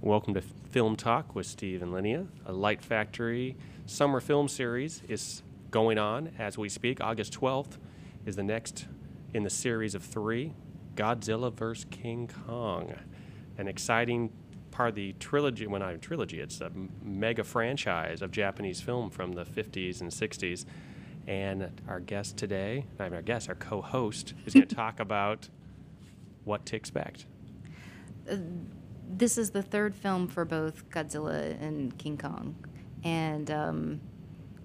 Welcome to Film Talk with Steve and Linnea. A Light Factory summer film series is going on as we speak. August 12th is the next in the series of 3, Godzilla vs. King Kong. An exciting part of the trilogy, well, not a trilogy, it's a mega franchise of Japanese film from the 50s and 60s. And our guest today, not even our guest, our co-host, is going to talk about what to expect. This is the third film for both Godzilla and King Kong. And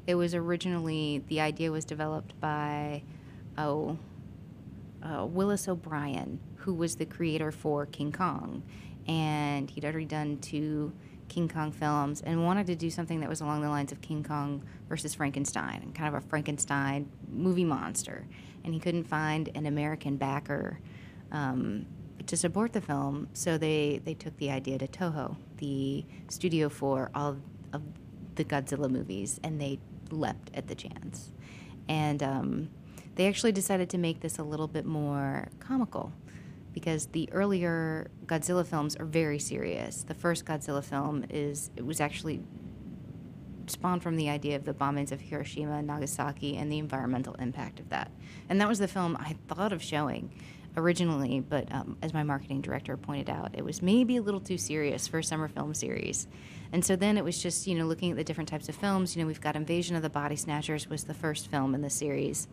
it was originally, the idea was developed by Willis O'Brien, who was the creator for King Kong. And he'd already done 2 King Kong films and wanted to do something that was along the lines of King Kong versus Frankenstein, kind of a Frankenstein movie monster. And he couldn't find an American backer to support the film, so they took the idea to Toho, the studio for all of the Godzilla movies, and they leapt at the chance. And they actually decided to make this a little bit more comical, because the earlier Godzilla films are very serious. The first Godzilla film was actually spawned from the idea of the bombings of Hiroshima and Nagasaki and the environmental impact of that. And that was the film I thought of showing originally, but as my marketing director pointed out, it was maybe a little too serious for a summer film series. And so then it was just, looking at the different types of films. We've got Invasion of the Body Snatchers was the first film in the series.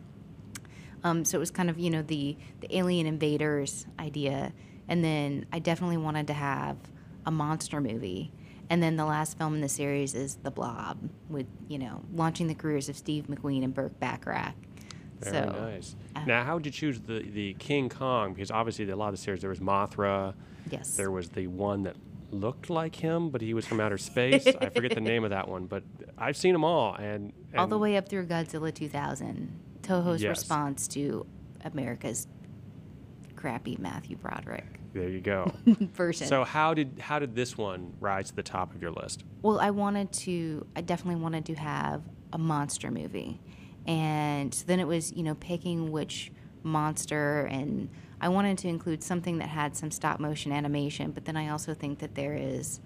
So it was kind of, the alien invaders idea. And then I definitely wanted to have a monster movie. And then the last film in the series is The Blob, with, launching the careers of Steve McQueen and Burt Bacharach. Very nice. Now, how did you choose the King Kong? Because obviously, a lot of the series, there was Mothra. Yes. There was the one that looked like him, but he was from outer space. I forget the name of that one, but I've seen them all. And all the way up through Godzilla 2000. Toho's Yes. response to America's crappy Matthew Broderick There you go. version. So how did this one rise to the top of your list? Well, I definitely wanted to have a monster movie. And so then it was, picking which monster, and I wanted to include something that had some stop motion animation, but then I also think that there is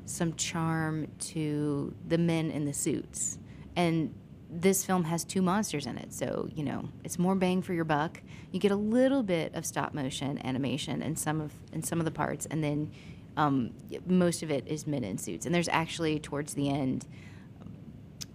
some charm to the men in the suits. And this film has 2 monsters in it, so, it's more bang for your buck. You get a little bit of stop motion animation in some of the parts, and then most of it is men in suits. And there's actually, towards the end,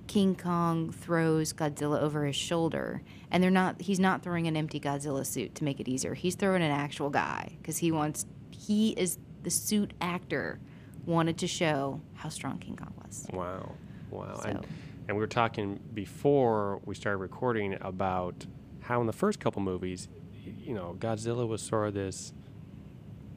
King Kong throws Godzilla over his shoulder, and he's not throwing an empty Godzilla suit to make it easier. He's throwing an actual guy, because he is the suit actor, wanted to show how strong King Kong was. Wow. So. And we were talking before we started recording about how in the first couple movies, Godzilla was sort of this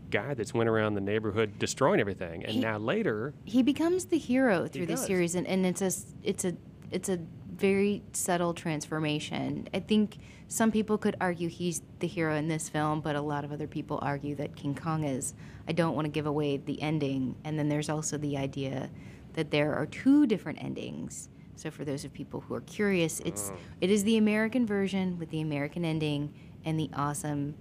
guy that's went around the neighborhood destroying everything, and now later he becomes the hero through the series, and it's a very subtle transformation. I think some people could argue he's the hero in this film, but a lot of other people argue that King Kong is. I don't want to give away the ending, and then there's also the idea that there are 2 different endings. So for those of people who are curious, it is the American version with the American ending and the awesome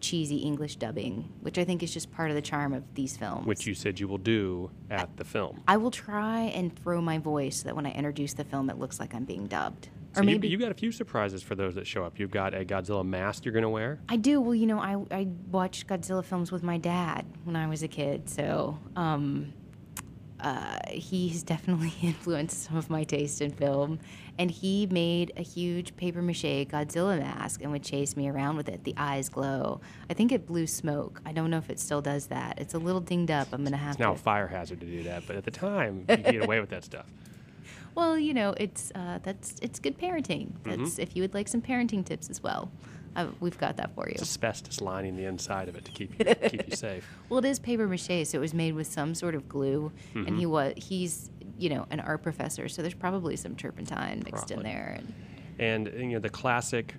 cheesy English dubbing, which I think is just part of the charm of these films. Which you said you will do at the film. I will try and throw my voice so that when I introduce the film, it looks like I'm being dubbed. So or maybe you've got a few surprises for those that show up. You've got a Godzilla mask you're going to wear. I do. Well, I watched Godzilla films with my dad when I was a kid, so he's definitely influenced some of my taste in film, and he made a huge papier-mâché Godzilla mask and would chase me around with it. The eyes glow. I think it blew smoke. I don't know if it still does that. It's a little dinged up. I'm going to have to... It's now a fire hazard to do that, but at the time, you could get away with that stuff. Well, it's good parenting. That's if you would like some parenting tips as well. We've got that for you. It's asbestos lining the inside of it to keep you safe. Well, it is paper mache, so it was made with some sort of glue, and he's an art professor, so there's probably some turpentine mixed in there. And the classic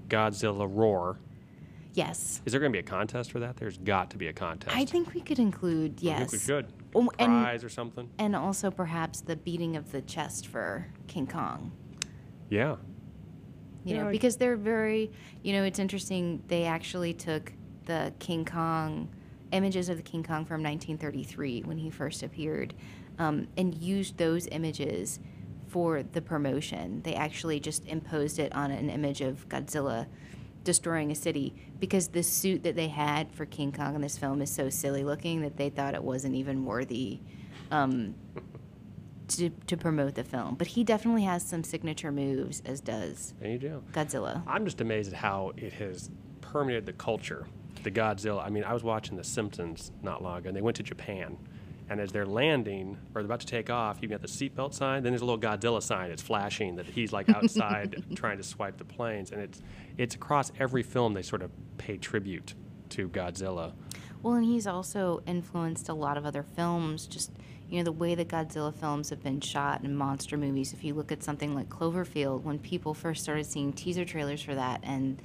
Godzilla roar. Yes. Is there going to be a contest for that? There's got to be a contest. I think we could include, yes. I think we should. Prize or something. And also perhaps the beating of the chest for King Kong. Yeah. Because they're very, it's interesting. They actually took the King Kong images of the King Kong from 1933 when he first appeared, and used those images for the promotion. They actually just imposed it on an image of Godzilla destroying a city because the suit that they had for King Kong in this film is so silly looking that they thought it wasn't even worthy to promote the film. But he definitely has some signature moves, as does Godzilla. I'm just amazed at how it has permeated the culture, the Godzilla. I mean, I was watching The Simpsons not long ago, and they went to Japan. And as they're landing, or they're about to take off, you got the seatbelt sign, then there's a little Godzilla sign that's flashing that he's like outside trying to swipe the planes. And it's across every film they sort of pay tribute to Godzilla. Well, and he's also influenced a lot of other films, just, the way that Godzilla films have been shot in monster movies. If you look at something like Cloverfield, when people first started seeing teaser trailers for that and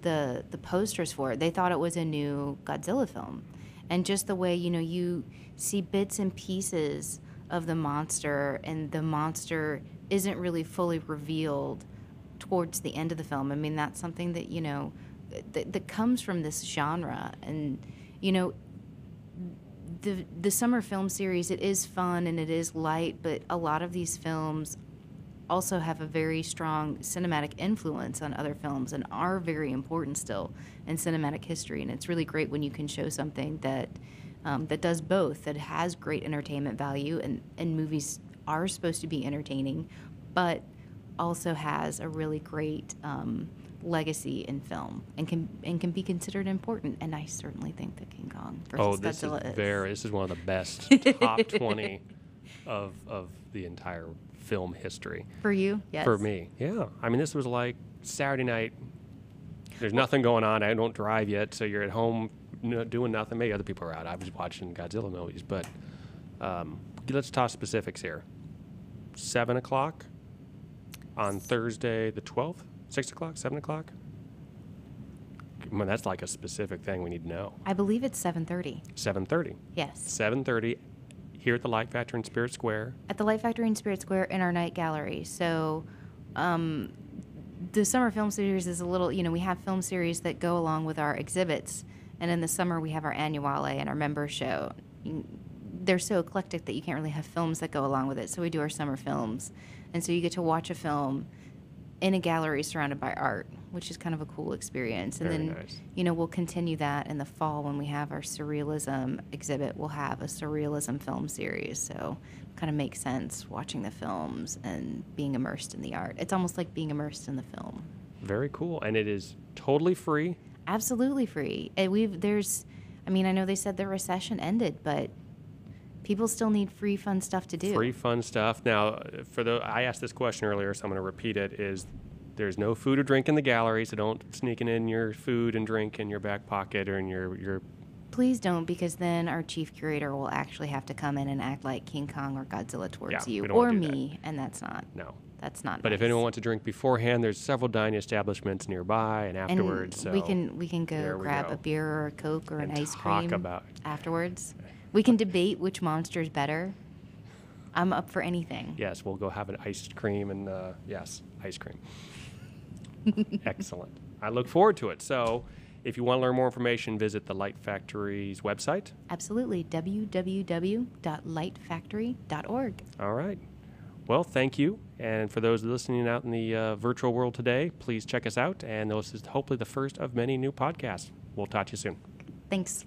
the posters for it, they thought it was a new Godzilla film. And just the way, you see bits and pieces of the monster, and the monster isn't really fully revealed towards the end of the film. I mean, that's something that, that comes from this genre. And, the summer film series, it is fun and it is light, but a lot of these films also have a very strong cinematic influence on other films and are very important still in cinematic history. And it's really great when you can show something that that does both, that has great entertainment value, and movies are supposed to be entertaining, but also has a really great legacy in film and can be considered important. And I certainly think that King Kong versus Godzilla is. This is one of the best top 20 of the entire film history. For you? Yes. For me, yeah. I mean, this was like Saturday night. There's nothing going on. I don't drive yet, so you're at home doing nothing. Maybe other people are out. I was watching Godzilla movies, but let's talk specifics here. 7 o'clock on Thursday the 12th? 6 o'clock? 7 o'clock? I mean, that's like a specific thing we need to know. I believe it's 7:30. 7:30. Yes. 7:30 here at the Light Factory in Spirit Square. At the Light Factory in Spirit Square in our night gallery. So the summer film series is a little, we have film series that go along with our exhibits. And in the summer, we have our annuale and our member show. They're so eclectic that you can't really have films that go along with it. So we do our summer films. And so you get to watch a film in a gallery surrounded by art, which is kind of a cool experience. And Very then, nice. We'll continue that in the fall when we have our surrealism exhibit. We'll have a surrealism film series. So it kind of makes sense watching the films and being immersed in the art. It's almost like being immersed in the film. Very cool. And it is totally free. Absolutely free. And I know they said the recession ended, but people still need free, fun stuff to do. Free, fun stuff. Now, I asked this question earlier, so I'm going to repeat it, is there's no food or drink in the gallery, so don't sneak in your food and drink in your back pocket or in your... Please don't, because then our chief curator will actually have to come in and act like King Kong or Godzilla towards you, or me, and that's not... No. That's not But nice. if anyone wants to drink beforehand, there's several dining establishments nearby and afterwards. And we can go grab a beer or a Coke or an ice cream afterwards. We can debate which monster is better. I'm up for anything. Yes, we'll go have an ice cream and, ice cream. Excellent. I look forward to it. So if you want to learn more information, visit the Light Factory's website. Absolutely. www.lightfactory.org. All right. Well, thank you. And for those listening out in the virtual world today, please check us out. And this is hopefully the first of many new podcasts. We'll talk to you soon. Thanks.